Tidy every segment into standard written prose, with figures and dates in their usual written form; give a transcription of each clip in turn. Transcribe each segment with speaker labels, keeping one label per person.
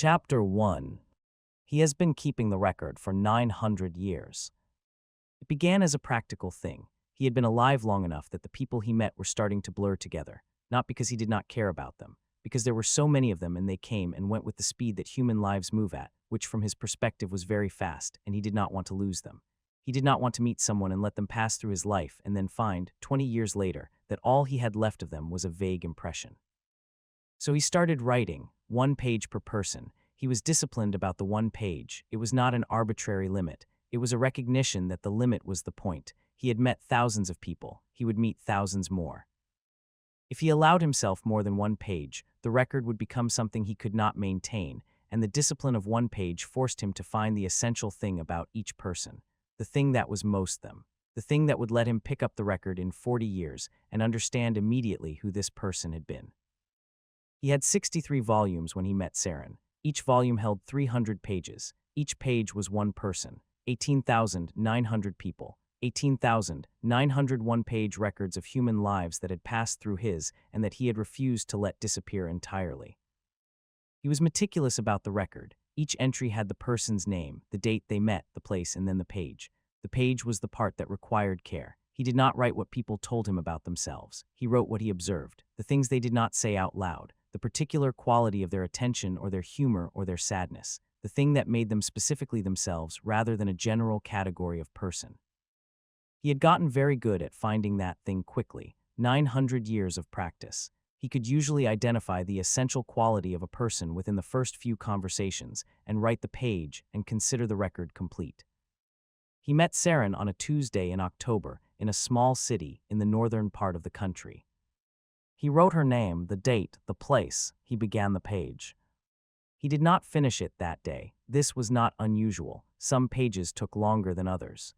Speaker 1: Chapter 1. He has been keeping the record for 900 years. It began as a practical thing. He had been alive long enough that the people he met were starting to blur together, not because he did not care about them, because there were so many of them and they came and went with the speed that human lives move at, which from his perspective was very fast, and he did not want to lose them. He did not want to meet someone and let them pass through his life and then find, 20 years later, that all he had left of them was a vague impression. So he started writing, 1 page per person. He was disciplined about the 1 page. It was not an arbitrary limit. It was a recognition that the limit was the point. He had met thousands of people. He would meet thousands more. If he allowed himself more than 1 page, the record would become something he could not maintain, and the discipline of 1 page forced him to find the essential thing about each person, the thing that was most them, the thing that would let him pick up the record in 40 years and understand immediately who this person had been. He had 63 volumes when he met Saren. Each volume held 300 pages. Each page was 1 person. 18,900 people. 18,900 one-page records of human lives that had passed through his and that he had refused to let disappear entirely. He was meticulous about the record. Each entry had the person's name, the date they met, the place, and then the page. The page was the part that required care. He did not write what people told him about themselves. He wrote what he observed, the things they did not say out loud, the particular quality of their attention or their humor or their sadness, the thing that made them specifically themselves rather than a general category of person. He had gotten very good at finding that thing quickly, 900 years of practice. He could usually identify the essential quality of a person within the first few conversations and write the page and consider the record complete. He met Saren on a Tuesday in October in a small city in the northern part of the country. He wrote her name, the date, the place. He began the page. He did not finish it that day. This was not unusual. Some pages took longer than others.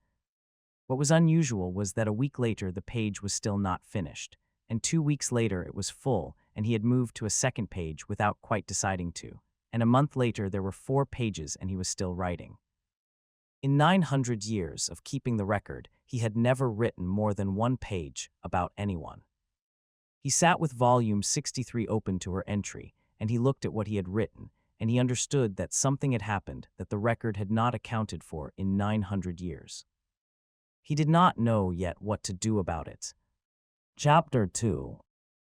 Speaker 1: What was unusual was that a week later the page was still not finished, and 2 weeks later it was full, and he had moved to a second page without quite deciding to, and a month later there were 4 pages and he was still writing. In 900 years of keeping the record, he had never written more than 1 page about anyone. He sat with volume 63 open to her entry, and he looked at what he had written, and he understood that something had happened that the record had not accounted for in 900 years. He did not know yet what to do about it. Chapter 2.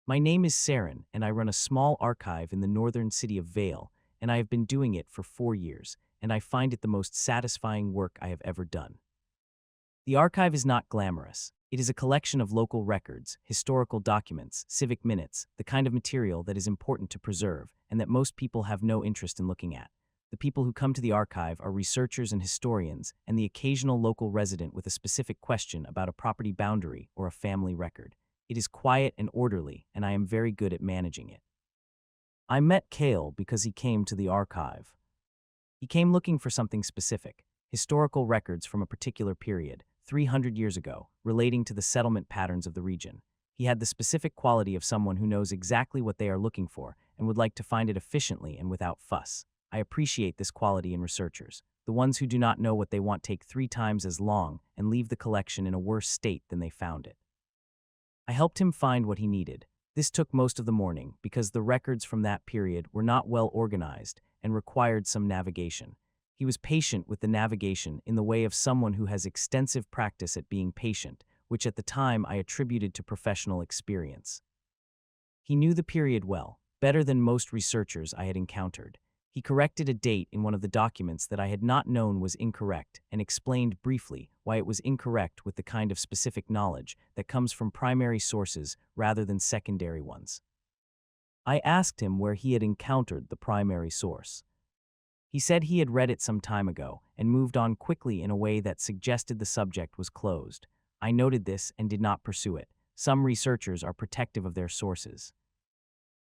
Speaker 1: My name is Saren, and I run a small archive in the northern city of Vale, and I have been doing it for 4 years, and I find it the most satisfying work I have ever done. The archive is not glamorous. It is a collection of local records, historical documents, civic minutes, the kind of material that is important to preserve and that most people have no interest in looking at. The people who come to the archive are researchers and historians and the occasional local resident with a specific question about a property boundary or a family record. It is quiet and orderly, and I am very good at managing it. I met Cale because he came to the archive. He came looking for something specific, historical records from a particular period, 300 years ago, relating to the settlement patterns of the region. He had the specific quality of someone who knows exactly what they are looking for and would like to find it efficiently and without fuss. I appreciate this quality in researchers. The ones who do not know what they want take 3 times as long and leave the collection in a worse state than they found it. I helped him find what he needed. This took most of the morning because the records from that period were not well organized and required some navigation. He was patient with the navigation in the way of someone who has extensive practice at being patient, which at the time I attributed to professional experience. He knew the period well, better than most researchers I had encountered. He corrected a date in one of the documents that I had not known was incorrect and explained briefly why it was incorrect with the kind of specific knowledge that comes from primary sources rather than secondary ones. I asked him where he had encountered the primary source. He said he had read it some time ago and moved on quickly in a way that suggested the subject was closed. I noted this and did not pursue it. Some researchers are protective of their sources.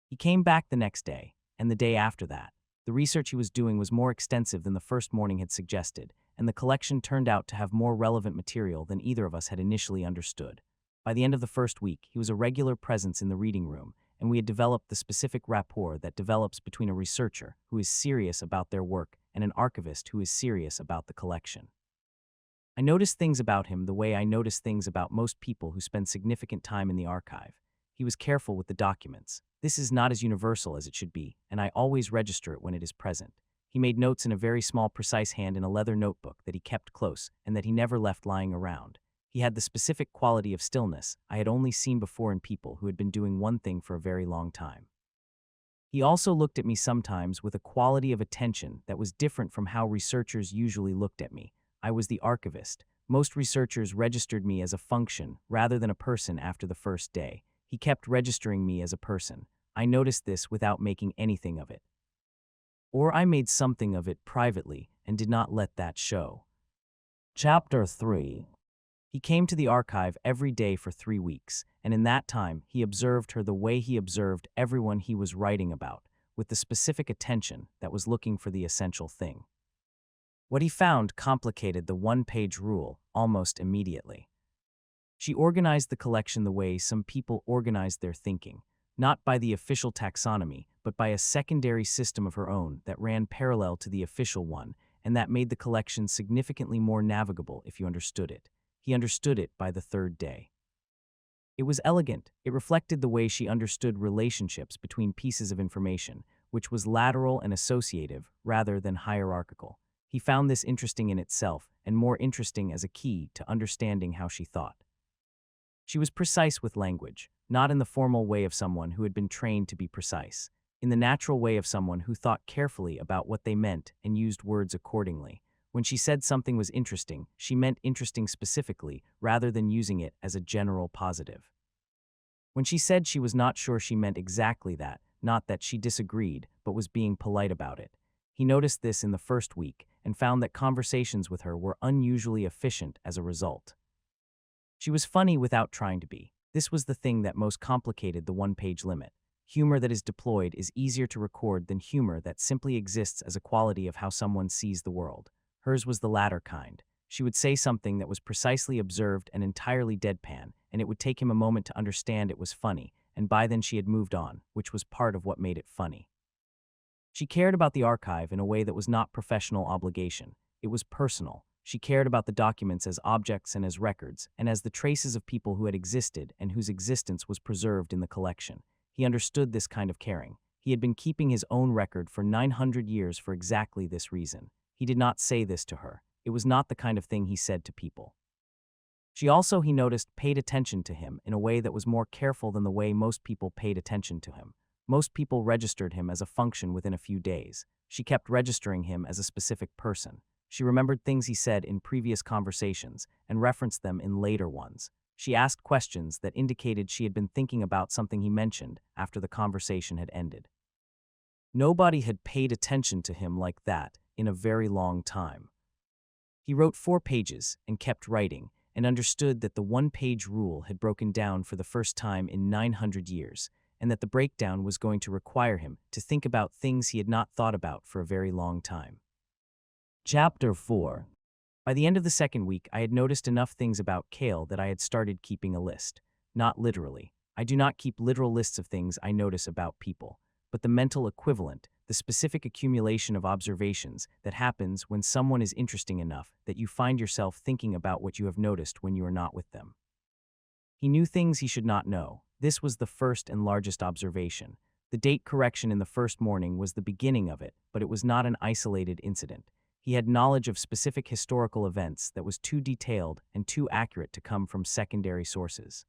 Speaker 1: He came back the next day, and the day after that. The research he was doing was more extensive than the first morning had suggested, and the collection turned out to have more relevant material than either of us had initially understood. By the end of the first week, he was a regular presence in the reading room, and we had developed the specific rapport that develops between a researcher who is serious about their work and an archivist who is serious about the collection. I noticed things about him the way I notice things about most people who spend significant time in the archive. He was careful with the documents. This is not as universal as it should be, and I always register it when it is present. He made notes in a very small, precise hand in a leather notebook that he kept close and that he never left lying around. He had the specific quality of stillness I had only seen before in people who had been doing one thing for a very long time. He also looked at me sometimes with a quality of attention that was different from how researchers usually looked at me. I was the archivist. Most researchers registered me as a function rather than a person after the first day. He kept registering me as a person. I noticed this without making anything of it. Or I made something of it privately and did not let that show. Chapter 3. He came to the archive every day for 3 weeks, and in that time he observed her the way he observed everyone he was writing about, with the specific attention that was looking for the essential thing. What he found complicated the one-page rule almost immediately. She organized the collection the way some people organized their thinking, not by the official taxonomy, but by a secondary system of her own that ran parallel to the official one, and that made the collection significantly more navigable if you understood it. He understood it by the third day. It was elegant. It reflected the way she understood relationships between pieces of information, which was lateral and associative rather than hierarchical. He found this interesting in itself, and more interesting as a key to understanding how she thought. She was precise with language, not in the formal way of someone who had been trained to be precise, in the natural way of someone who thought carefully about what they meant and used words accordingly. When she said something was interesting, she meant interesting specifically, rather than using it as a general positive. When she said she was not sure, she meant exactly that, not that she disagreed, but was being polite about it. He noticed this in the first week and found that conversations with her were unusually efficient as a result. She was funny without trying to be. This was the thing that most complicated the one-page limit. Humor that is deployed is easier to record than humor that simply exists as a quality of how someone sees the world. Hers was the latter kind. She would say something that was precisely observed and entirely deadpan, and it would take him a moment to understand it was funny, and by then she had moved on, which was part of what made it funny. She cared about the archive in a way that was not professional obligation. It was personal. She cared about the documents as objects and as records, and as the traces of people who had existed and whose existence was preserved in the collection. He understood this kind of caring. He had been keeping his own record for 900 years for exactly this reason. He did not say this to her. It was not the kind of thing he said to people. She also, he noticed, paid attention to him in a way that was more careful than the way most people paid attention to him. Most people registered him as a function within a few days. She kept registering him as a specific person. She remembered things he said in previous conversations and referenced them in later ones. She asked questions that indicated she had been thinking about something he mentioned after the conversation had ended. Nobody had paid attention to him like that in a very long time. He wrote 4 pages and kept writing, and understood that the one-page rule had broken down for the first time in 900 years, and that the breakdown was going to require him to think about things he had not thought about for a very long time. Chapter 4. By the end of the second week, I had noticed enough things about Kale that I had started keeping a list. Not literally. I do not keep literal lists of things I notice about people, but the mental equivalent, the specific accumulation of observations that happens when someone is interesting enough that you find yourself thinking about what you have noticed when you are not with them. He knew things he should not know. This was the first and largest observation. The date correction in the first morning was the beginning of it, but it was not an isolated incident. He had knowledge of specific historical events that was too detailed and too accurate to come from secondary sources.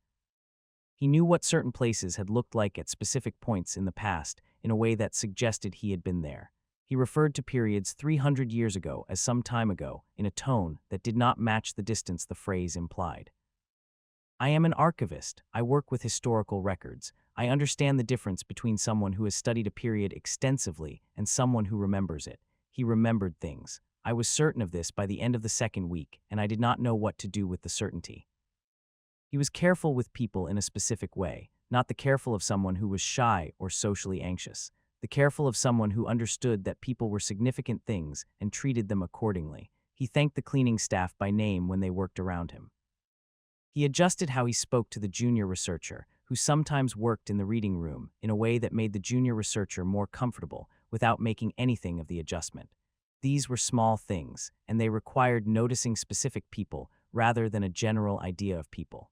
Speaker 1: He knew what certain places had looked like at specific points in the past in a way that suggested he had been there. He referred to periods 300 years ago as some time ago in a tone that did not match the distance the phrase implied. I am an archivist. I work with historical records. I understand the difference between someone who has studied a period extensively and someone who remembers it. He remembered things. I was certain of this by the end of the second week, and I did not know what to do with the certainty. He was careful with people in a specific way, not the careful of someone who was shy or socially anxious, the careful of someone who understood that people were significant things and treated them accordingly. He thanked the cleaning staff by name when they worked around him. He adjusted how he spoke to the junior researcher, who sometimes worked in the reading room, in a way that made the junior researcher more comfortable without making anything of the adjustment. These were small things, and they required noticing specific people rather than a general idea of people.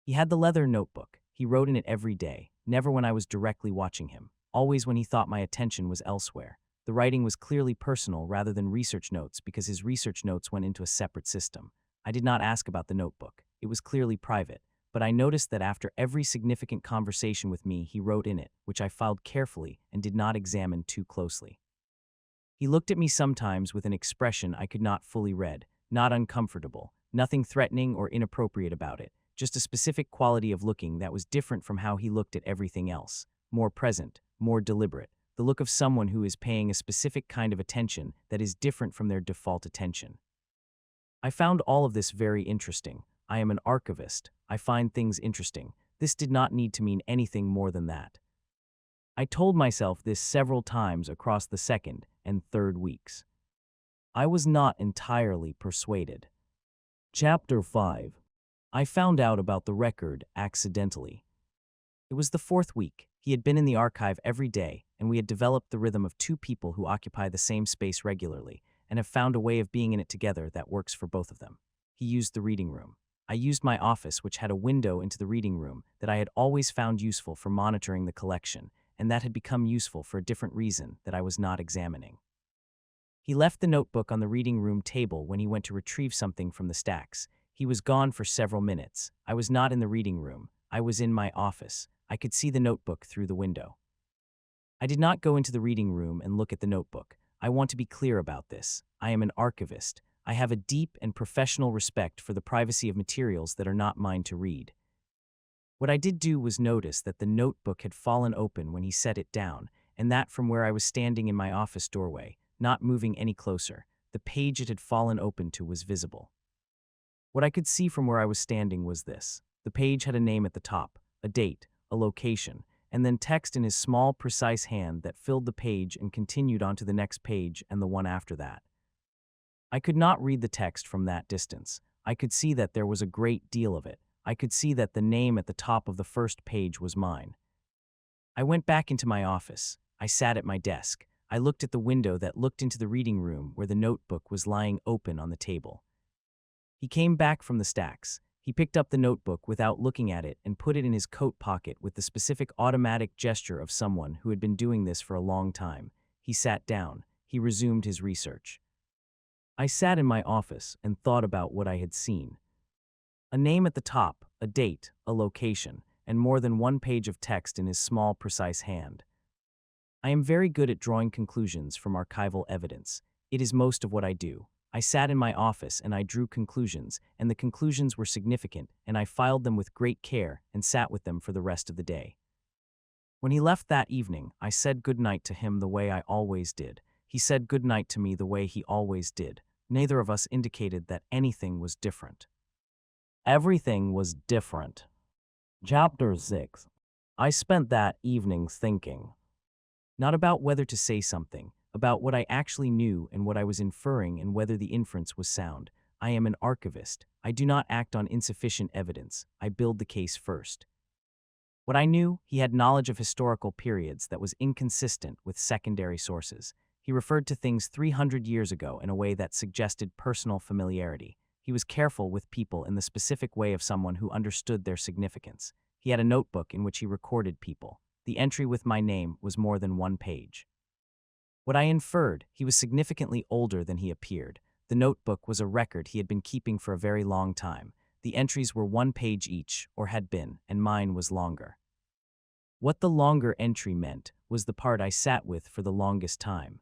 Speaker 1: He had the leather notebook. He wrote in it every day, never when I was directly watching him, always when he thought my attention was elsewhere. The writing was clearly personal rather than research notes because his research notes went into a separate system. I did not ask about the notebook. It was clearly private, but I noticed that after every significant conversation with me, he wrote in it, which I filed carefully and did not examine too closely. He looked at me sometimes with an expression I could not fully read, not uncomfortable, nothing threatening or inappropriate about it, just a specific quality of looking that was different from how he looked at everything else, more present, more deliberate, the look of someone who is paying a specific kind of attention that is different from their default attention. I found all of this very interesting. I am an archivist. I find things interesting. This did not need to mean anything more than that. I told myself this several times across the second and third weeks. I was not entirely persuaded. Chapter 5. I found out about the record accidentally. It was the fourth week. He had been in the archive every day, and we had developed the rhythm of two people who occupy the same space regularly and have found a way of being in it together that works for both of them. He used the reading room. I used my office, which had a window into the reading room that I had always found useful for monitoring the collection, and that had become useful for a different reason that I was not examining. He left the notebook on the reading room table when he went to retrieve something from the stacks. He was gone for several minutes. I was not in the reading room. I was in my office. I could see the notebook through the window. I did not go into the reading room and look at the notebook. I want to be clear about this. I am an archivist. I have a deep and professional respect for the privacy of materials that are not mine to read. What I did do was notice that the notebook had fallen open when he set it down, and that from where I was standing in my office doorway, not moving any closer, the page it had fallen open to was visible. What I could see from where I was standing was this. The page had a name at the top, a date, a location, and then text in his small, precise hand that filled the page and continued onto the next page and the one after that. I could not read the text from that distance. I could see that there was a great deal of it. I could see that the name at the top of the first page was mine. I went back into my office. I sat at my desk. I looked at the window that looked into the reading room where the notebook was lying open on the table. He came back from the stacks. He picked up the notebook without looking at it and put it in his coat pocket with the specific automatic gesture of someone who had been doing this for a long time. He sat down. He resumed his research. I sat in my office and thought about what I had seen. A name at the top, a date, a location, and more than one page of text in his small, precise hand. I am very good at drawing conclusions from archival evidence. It is most of what I do. I sat in my office and I drew conclusions, and the conclusions were significant, and I filed them with great care and sat with them for the rest of the day. When he left that evening, I said good night to him the way I always did. He said good night to me the way he always did. Neither of us indicated that anything was different. Everything was different. Chapter 6. I spent that evening thinking. Not about whether to say something, about what I actually knew and what I was inferring and whether the inference was sound. I am an archivist. I do not act on insufficient evidence. I build the case first. What I knew, he had knowledge of historical periods that was inconsistent with secondary sources. He referred to things 300 years ago in a way that suggested personal familiarity. He was careful with people in the specific way of someone who understood their significance. He had a notebook in which he recorded people. The entry with my name was more than one page. What I inferred, he was significantly older than he appeared. The notebook was a record he had been keeping for a very long time. The entries were one page each, or had been, and mine was longer. What the longer entry meant was the part I sat with for the longest time.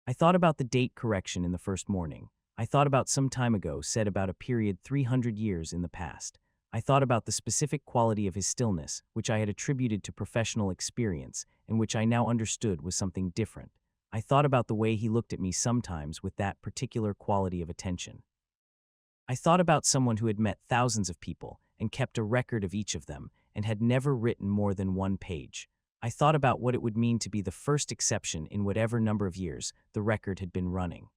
Speaker 1: I thought about the date correction in the first morning. I thought about some time ago said about a period 300 years in the past. I thought about the specific quality of his stillness, which I had attributed to professional experience, and which I now understood was something different. I thought about the way he looked at me sometimes with that particular quality of attention. I thought about someone who had met thousands of people and kept a record of each of them and had never written more than one page. I thought about what it would mean to be the first exception in whatever number of years the record had been running.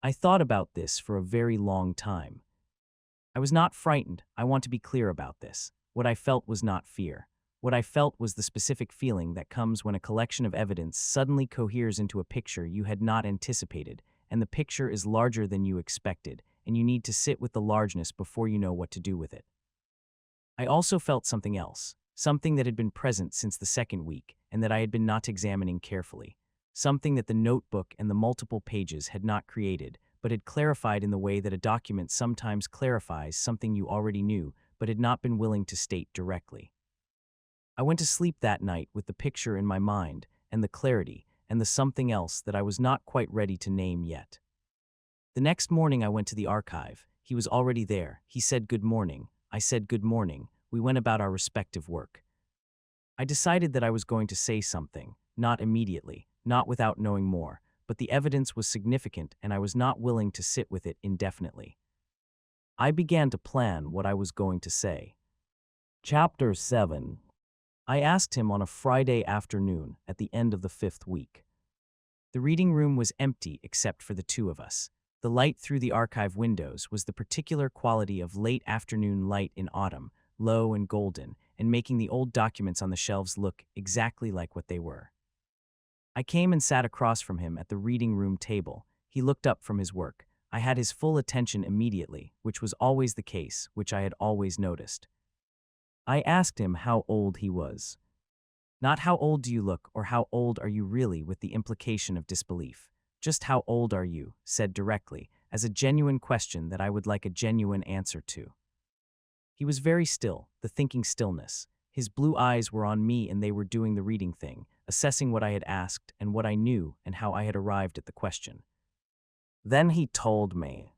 Speaker 1: I thought about this for a very long time. I was not frightened. I want to be clear about this. What I felt was not fear. What I felt was the specific feeling that comes when a collection of evidence suddenly coheres into a picture you had not anticipated, and the picture is larger than you expected, and you need to sit with the largeness before you know what to do with it. I also felt something else, something that had been present since the second week and that I had been not examining carefully, something that the notebook and the multiple pages had not created, but had clarified in the way that a document sometimes clarifies something you already knew but had not been willing to state directly. I went to sleep that night with the picture in my mind and the clarity and the something else that I was not quite ready to name yet. The next morning I went to the archive. He was already there. He said good morning. I said good morning. We went about our respective work. I decided that I was going to say something, not immediately, not without knowing more, but the evidence was significant and I was not willing to sit with it indefinitely. I began to plan what I was going to say. Chapter 7. I asked him on a Friday afternoon at the end of the 5th week. The reading room was empty except for the two of us. The light through the archive windows was the particular quality of late afternoon light in autumn, low and golden, and making the old documents on the shelves look exactly like what they were. I came and sat across from him at the reading room table. He looked up from his work. I had his full attention immediately, which was always the case, which I had always noticed. I asked him how old he was. Not how old do you look or how old are you really with the implication of disbelief. Just how old are you, said directly, as a genuine question that I would like a genuine answer to. He was very still, the thinking stillness. His blue eyes were on me and they were doing the reading thing, assessing what I had asked and what I knew and how I had arrived at the question. Then he told me.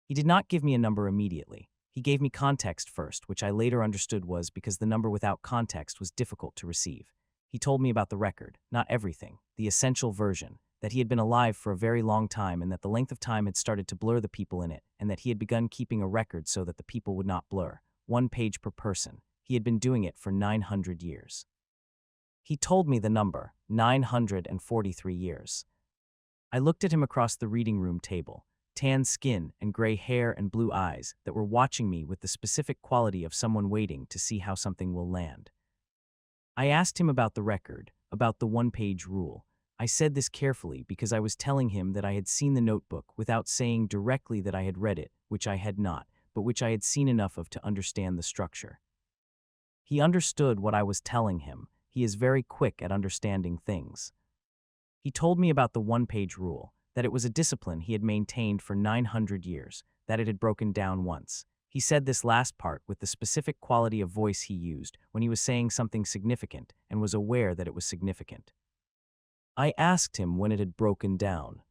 Speaker 1: He did not give me a number immediately. He gave me context first, which I later understood was because the number without context was difficult to receive. He told me about the record, not everything, the essential version, that he had been alive for a very long time and that the length of time had started to blur the people in it, and that he had begun keeping a record so that the people would not blur, 1 page per person. He had been doing it for 900 years. He told me the number, 943 years. I looked at him across the reading room table. Tan skin and gray hair and blue eyes that were watching me with the specific quality of someone waiting to see how something will land. I asked him about the record, about the 1-page rule. I said this carefully because I was telling him that I had seen the notebook without saying directly that I had read it, which I had not, but which I had seen enough of to understand the structure. He understood what I was telling him. He is very quick at understanding things. He told me about the 1-page rule, that it was a discipline he had maintained for 900 years, that it had broken down once. He said this last part with the specific quality of voice he used when he was saying something significant and was aware that it was significant. I asked him when it had broken down.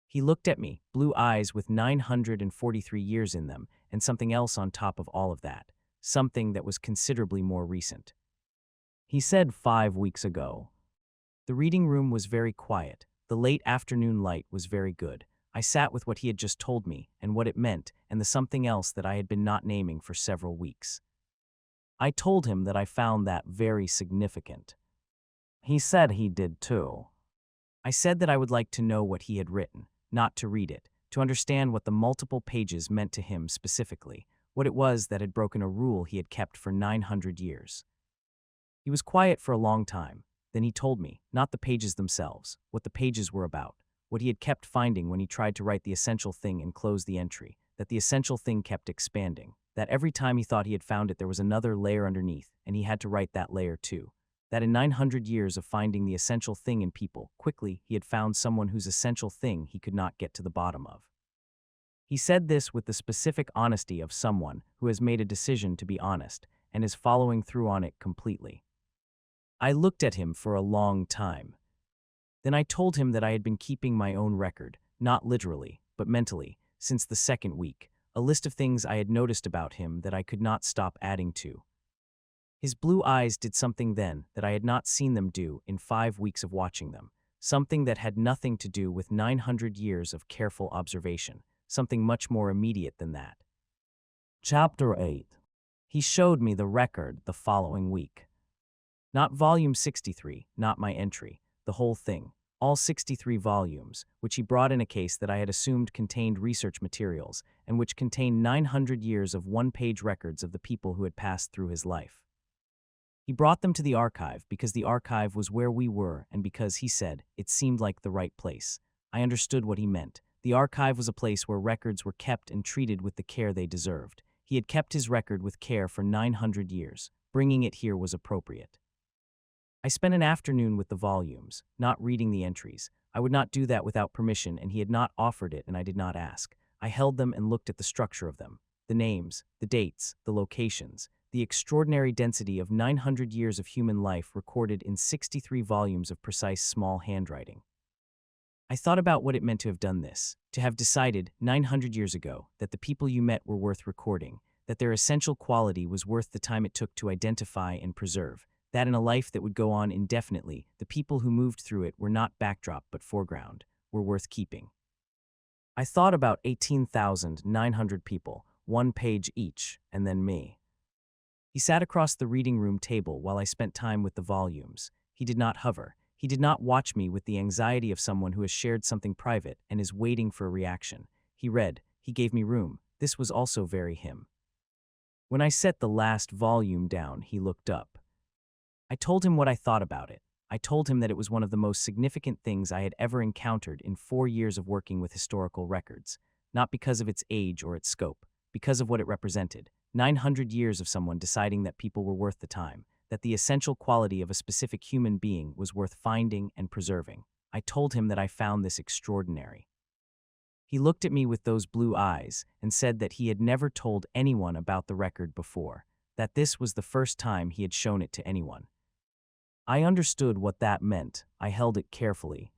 Speaker 1: He looked at me, blue eyes with 943 years in them, and something else on top of all of that, something that was considerably more recent. He said 5 weeks ago. The reading room was very quiet. The late afternoon light was very good. I sat with what he had just told me and what it meant and the something else that I had been not naming for several weeks. I told him that I found that very significant. He said he did too. I said that I would like to know what he had written, not to read it, to understand what the multiple pages meant to him specifically, what it was that had broken a rule he had kept for 900 years. He was quiet for a long time. Then he told me, not the pages themselves, what the pages were about, what he had kept finding when he tried to write the essential thing and close the entry, that the essential thing kept expanding, that every time he thought he had found it there was another layer underneath, and he had to write that layer too. That in 900 years of finding the essential thing in people, quickly he had found someone whose essential thing he could not get to the bottom of. He said this with the specific honesty of someone who has made a decision to be honest and is following through on it completely. I looked at him for a long time. Then I told him that I had been keeping my own record, not literally, but mentally, since the second week, a list of things I had noticed about him that I could not stop adding to. His blue eyes did something then that I had not seen them do in 5 weeks of watching them, something that had nothing to do with 900 years of careful observation, something much more immediate than that. Chapter 8. He showed me the record the following week. Not volume 63, not my entry, the whole thing, all 63 volumes, which he brought in a case that I had assumed contained research materials and which contained 900 years of 1-page records of the people who had passed through his life. He brought them to the archive because the archive was where we were and because, he said, it seemed like the right place. I understood what he meant. The archive was a place where records were kept and treated with the care they deserved. He had kept his record with care for 900 years. Bringing it here was appropriate. I spent an afternoon with the volumes, not reading the entries. I would not do that without permission, and he had not offered it, and I did not ask. I held them and looked at the structure of them, the names, the dates, the locations, the extraordinary density of 900 years of human life recorded in 63 volumes of precise small handwriting. I thought about what it meant to have done this, to have decided 900 years ago that the people you met were worth recording, that their essential quality was worth the time it took to identify and preserve, that in a life that would go on indefinitely, the people who moved through it were not backdrop but foreground, were worth keeping. I thought about 18,900 people, one page each, and then me. He sat across the reading room table while I spent time with the volumes. He did not hover. He did not watch me with the anxiety of someone who has shared something private and is waiting for a reaction. He read. He gave me room. This was also very him. When I set the last volume down, he looked up. I told him what I thought about it. I told him that it was one of the most significant things I had ever encountered in 4 years of working with historical records, not because of its age or its scope, because of what it represented. 900 years of someone deciding that people were worth the time, that the essential quality of a specific human being was worth finding and preserving. I told him that I found this extraordinary. He looked at me with those blue eyes and said that he had never told anyone about the record before, that this was the first time he had shown it to anyone. I understood what that meant. I held it carefully.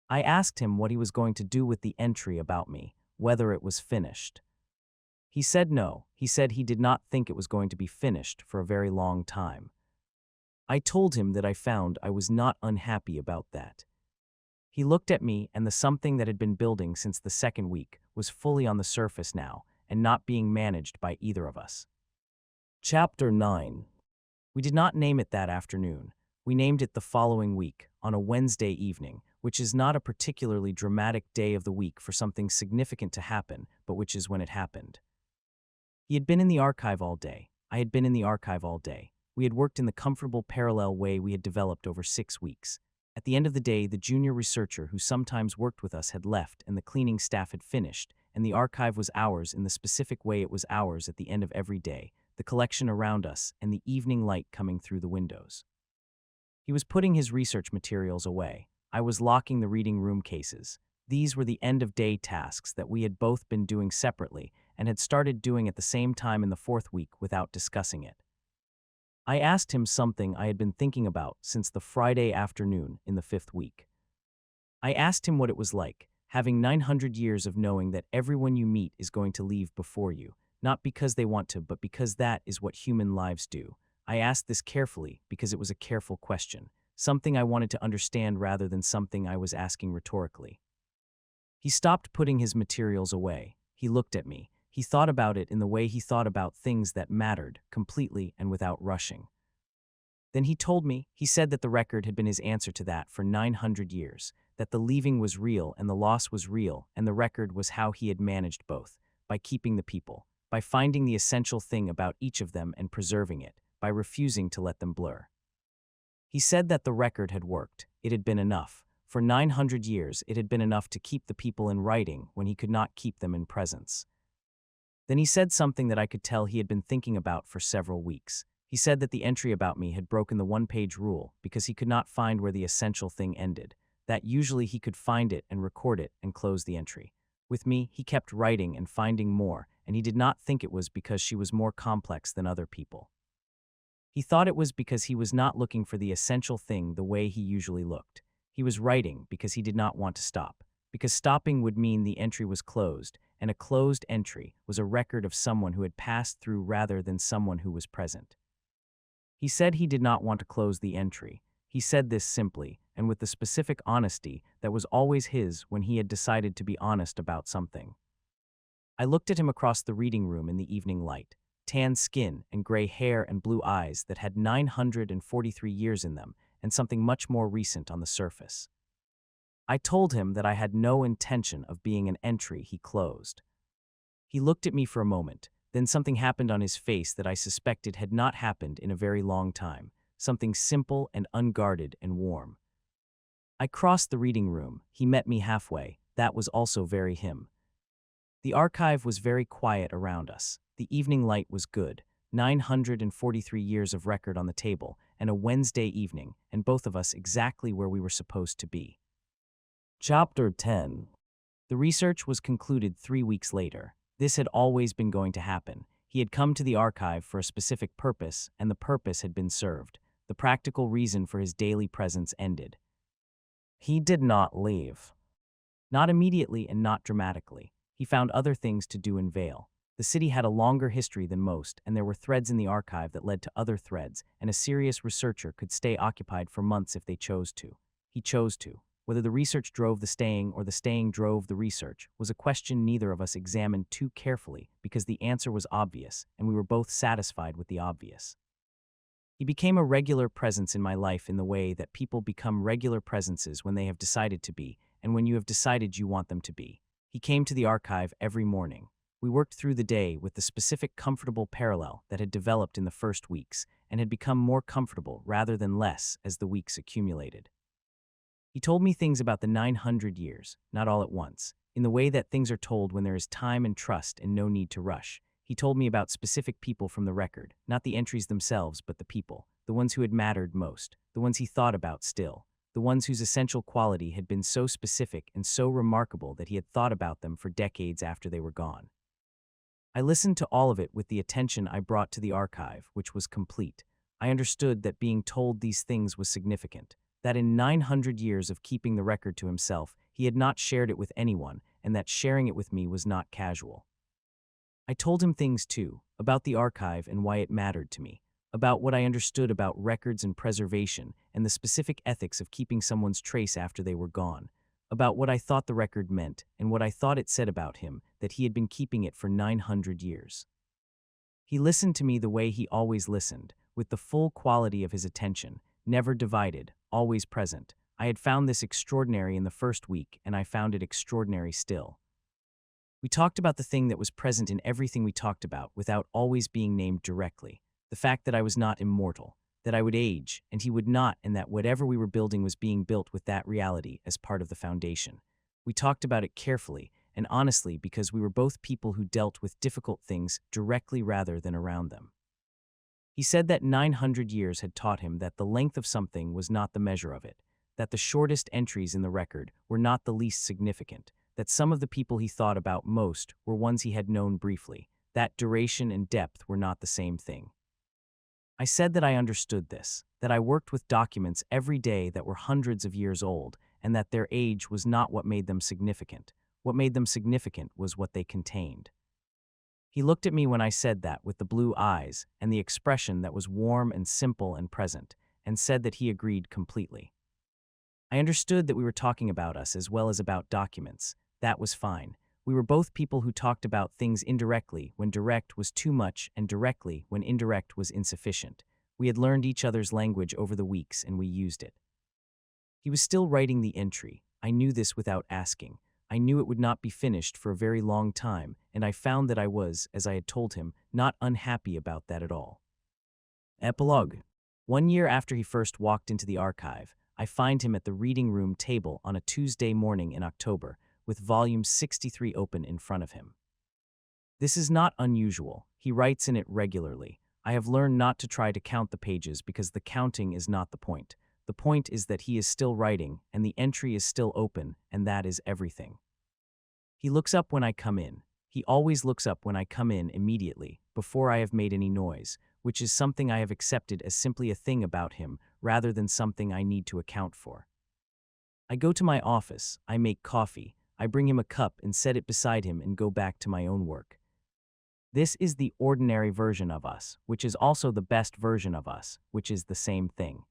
Speaker 1: I asked him what he was going to do with the entry about me, whether it was finished. He said no. He said he did not think it was going to be finished for a very long time. I told him that I found I was not unhappy about that. He looked at me, and the something that had been building since the second week was fully on the surface now and not being managed by either of us. Chapter 9. We did not name it that afternoon. We named it the following week, on a Wednesday evening, which is not a particularly dramatic day of the week for something significant to happen, but which is when it happened. He had been in the archive all day. I had been in the archive all day. We had worked in the comfortable parallel way we had developed over 6 weeks. At the end of the day, the junior researcher who sometimes worked with us had left and the cleaning staff had finished, and the archive was ours in the specific way it was ours at the end of every day, the collection around us and the evening light coming through the windows. He was putting his research materials away. I was locking the reading room cases. These were the end-of-day tasks that we had both been doing separately and had started doing at the same time in the 4th week without discussing it. I asked him something I had been thinking about since the Friday afternoon in the 5th week. I asked him what it was like, having 900 years of knowing that everyone you meet is going to leave before you, not because they want to, but because that is what human lives do. I asked this carefully because it was a careful question, something I wanted to understand rather than something I was asking rhetorically. He stopped putting his materials away. He looked at me. He thought about it in the way he thought about things that mattered, completely and without rushing. Then he told me, he said that the record had been his answer to that for 900 years, that the leaving was real and the loss was real, and the record was how he had managed both, by keeping the people, by finding the essential thing about each of them and preserving it, by refusing to let them blur. He said that the record had worked. It had been enough. For 900 years, it had been enough to keep the people in writing when he could not keep them in presence. Then he said something that I could tell he had been thinking about for several weeks. He said that the entry about me had broken the one-page rule because he could not find where the essential thing ended, that usually he could find it and record it and close the entry. With me, he kept writing and finding more, and he did not think it was because she was more complex than other people. He thought it was because he was not looking for the essential thing the way he usually looked. He was writing because he did not want to stop, because stopping would mean the entry was closed, and a closed entry was a record of someone who had passed through rather than someone who was present. He said he did not want to close the entry. He said this simply, and with the specific honesty that was always his when he had decided to be honest about something. I looked at him across the reading room in the evening light, tan skin and gray hair and blue eyes that had 943 years in them and something much more recent on the surface. I told him that I had no intention of being an entry he closed. He looked at me for a moment, then something happened on his face that I suspected had not happened in a very long time, something simple and unguarded and warm. I crossed the reading room. He met me halfway. That was also very him. The archive was very quiet around us. The evening light was good. 943 years of record on the table, and a Wednesday evening, and both of us exactly where we were supposed to be. Chapter 10. The research was concluded 3 weeks later. This had always been going to happen. He had come to the archive for a specific purpose, and the purpose had been served. The practical reason for his daily presence ended. He did not leave. Not immediately and not dramatically. He found other things to do in Vale. The city had a longer history than most, and there were threads in the archive that led to other threads, and a serious researcher could stay occupied for months if they chose to. He chose to. Whether the research drove the staying or the staying drove the research was a question neither of us examined too carefully because the answer was obvious, and we were both satisfied with the obvious. He became a regular presence in my life in the way that people become regular presences when they have decided to be, and when you have decided you want them to be. He came to the archive every morning. We worked through the day with the specific comfortable parallel that had developed in the first weeks and had become more comfortable rather than less as the weeks accumulated. He told me things about the 900 years, not all at once, in the way that things are told when there is time and trust and no need to rush. He told me about specific people from the record, not the entries themselves, but the people, the ones who had mattered most, the ones he thought about still, the ones whose essential quality had been so specific and so remarkable that he had thought about them for decades after they were gone. I listened to all of it with the attention I brought to the archive, which was complete. I understood that being told these things was significant, that in 900 years of keeping the record to himself, he had not shared it with anyone, and that sharing it with me was not casual. I told him things too, about the archive and why it mattered to me, about what I understood about records and preservation and the specific ethics of keeping someone's trace after they were gone, about what I thought the record meant and what I thought it said about him, that he had been keeping it for 900 years. He listened to me the way he always listened, with the full quality of his attention, never divided, always present. I had found this extraordinary in the first week, and I found it extraordinary still. We talked about the thing that was present in everything we talked about without always being named directly, the fact that I was not immortal, that I would age, and he would not, and that whatever we were building was being built with that reality as part of the foundation. We talked about it carefully and honestly because we were both people who dealt with difficult things directly rather than around them. He said that 900 years had taught him that the length of something was not the measure of it, that the shortest entries in the record were not the least significant, that some of the people he thought about most were ones he had known briefly, that duration and depth were not the same thing. I said that I understood this, that I worked with documents every day that were hundreds of years old, and that their age was not what made them significant. What made them significant was what they contained. He looked at me when I said that with the blue eyes and the expression that was warm and simple and present, and said that he agreed completely. I understood that we were talking about us as well as about documents. That was fine. We were both people who talked about things indirectly when direct was too much and directly when indirect was insufficient. We had learned each other's language over the weeks and we used it. He was still writing the entry. I knew this without asking. I knew it would not be finished for a very long time, and I found that I was, as I had told him, not unhappy about that at all. Epilogue. 1 year after he first walked into the archive, I find him at the reading room table on a Tuesday morning in October, with volume 63 open in front of him. This is not unusual. He writes in it regularly. I have learned not to try to count the pages because the counting is not the point. The point is that he is still writing, and the entry is still open, and that is everything. He looks up when I come in. He always looks up when I come in immediately, before I have made any noise, which is something I have accepted as simply a thing about him rather than something I need to account for. I go to my office, I make coffee, I bring him a cup and set it beside him and go back to my own work. This is the ordinary version of us, which is also the best version of us, which is the same thing.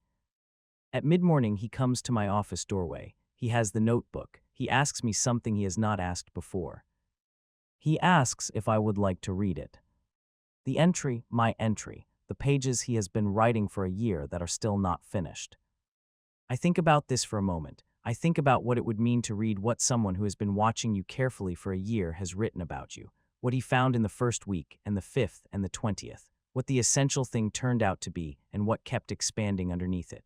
Speaker 1: At mid-morning, he comes to my office doorway. He has the notebook. He asks me something he has not asked before. He asks if I would like to read it. The entry, my entry, the pages he has been writing for a year that are still not finished. I think about this for a moment. I think about what it would mean to read what someone who has been watching you carefully for a year has written about you, what he found in the first week and the 5th and the 20th, what the essential thing turned out to be and what kept expanding underneath it.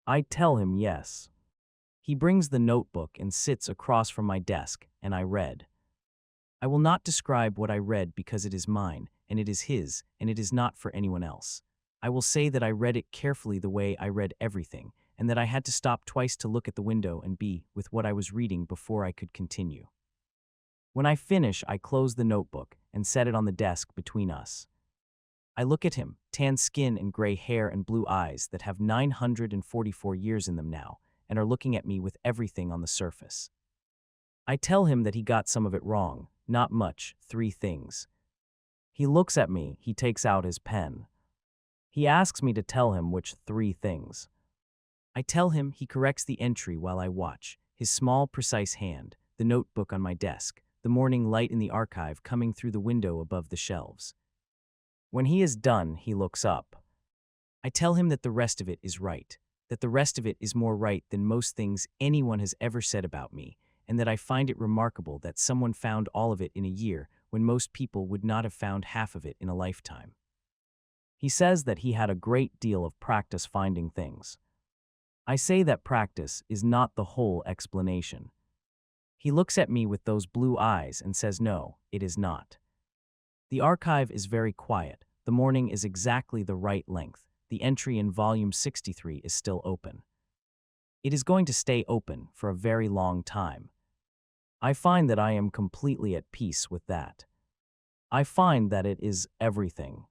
Speaker 1: I tell him yes. He brings the notebook and sits across from my desk, and I read. I will not describe what I read because it is mine, and it is his, and it is not for anyone else. I will say that I read it carefully the way I read everything, and that I had to stop twice to look at the window and be with what I was reading before I could continue. When I finish, I close the notebook and set it on the desk between us. I look at him, tan skin and gray hair and blue eyes that have 944 years in them now, and are looking at me with everything on the surface. I tell him that he got some of it wrong, not much, 3 things. He looks at me, he takes out his pen. He asks me to tell him which 3 things. I tell him, he corrects the entry while I watch, his small, precise hand, the notebook on my desk, the morning light in the archive coming through the window above the shelves. When he is done, he looks up. I tell him that the rest of it is right, that the rest of it is more right than most things anyone has ever said about me, and that I find it remarkable that someone found all of it in a year when most people would not have found half of it in a lifetime. He says that he had a great deal of practice finding things. I say that practice is not the whole explanation. He looks at me with those blue eyes and says no, it is not. The archive is very quiet. The morning is exactly the right length. The entry in volume 63 is still open. It is going to stay open for a very long time. I find that I am completely at peace with that. I find that it is everything.